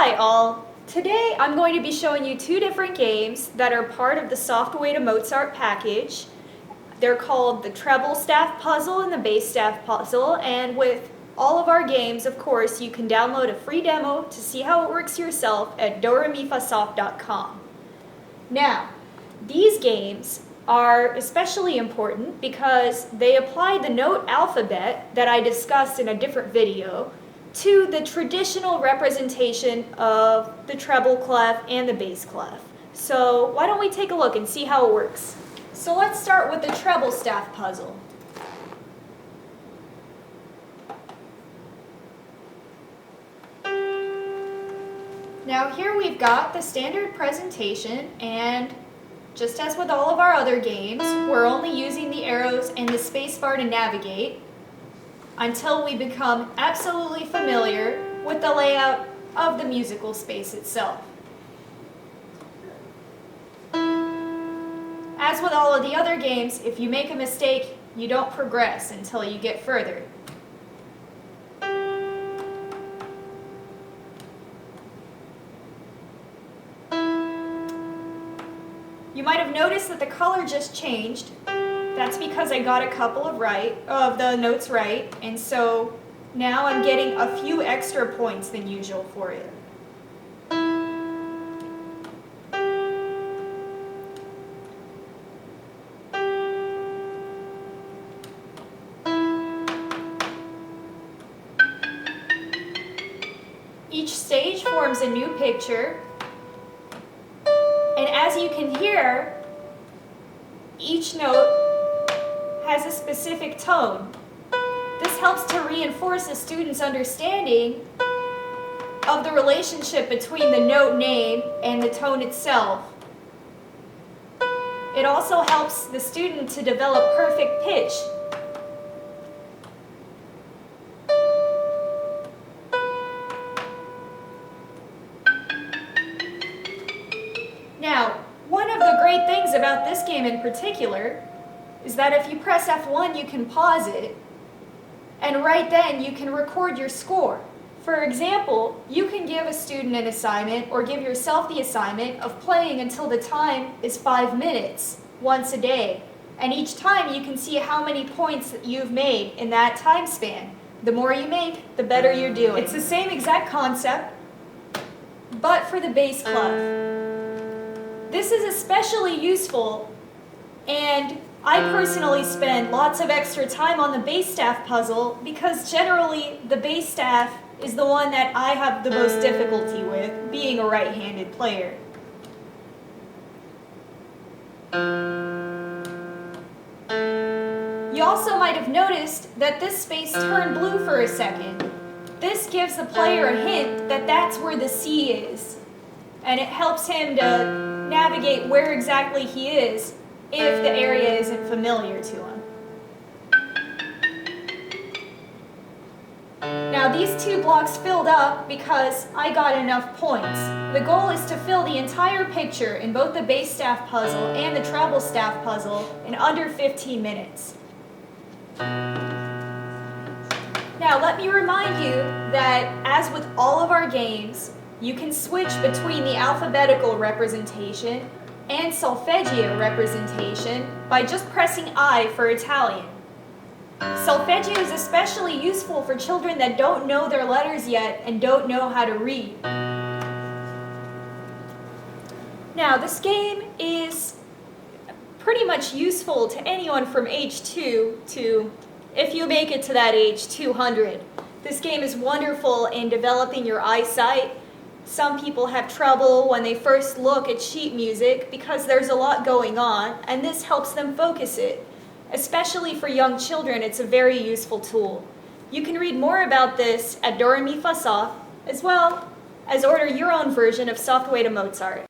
Hi all! Today I'm going to be showing you two different games that are part of the Soft Mozart package. They're called the Treble Staff Puzzle and the Bass Staff Puzzle, and with all of our games, of course, you can download a free demo to see how it works yourself at doremifasoft.com. Now, these games are especially important because they apply the note alphabet that I discussed in a different video to the traditional representation of the treble clef and the bass clef. So why don't we take a look and see how it works. So let's start with the treble staff puzzle. Now here we've got the standard presentation, and just as with all of our other games, we're only using the arrows and the space bar to navigate until we become absolutely familiar with the layout of the musical space itself. As with all of the other games, if you make a mistake, you don't progress until you get further. You might have noticed that the color just changed. That's because I got a couple of the notes right, and so now I'm getting a few extra points than usual for it. Each stage forms a new picture, and as you can hear, each note has a specific tone. This helps to reinforce a student's understanding of the relationship between the note name and the tone itself. It also helps the student to develop perfect pitch. Now, one of the great things about this game in particular is that if you press F1, you can pause it, and right then you can record your score. For example, you can give a student an assignment or give yourself the assignment of playing until the time is 5 minutes once a day. And each time you can see how many points that you've made in that time span. The more you make, the better you're doing. It's the same exact concept, but for the bass clef. This is especially useful, and I personally spend lots of extra time on the bass staff puzzle because generally the bass staff is the one that I have the most difficulty with, being a right-handed player. You also might have noticed that this space turned blue for a second. This gives the player a hint that that's where the C is, and it helps him to navigate where exactly he is if the area isn't familiar to him. Now these two blocks filled up because I got enough points. The goal is to fill the entire picture in both the bass staff puzzle and the treble staff puzzle in under 15 minutes. Now let me remind you that as with all of our games, you can switch between the alphabetical representation and solfeggio representation by just pressing I for Italian. Solfeggio is especially useful for children that don't know their letters yet and don't know how to read. Now, this game is pretty much useful to anyone from age 2 to, if you make it to that age, 200. This game is wonderful in developing your eyesight. Some people have trouble when they first look at sheet music because there's a lot going on, and this helps them focus it. Especially for young children, it's a very useful tool. You can read more about this at Doremifasoft, as well as order your own version of Soft Mozart.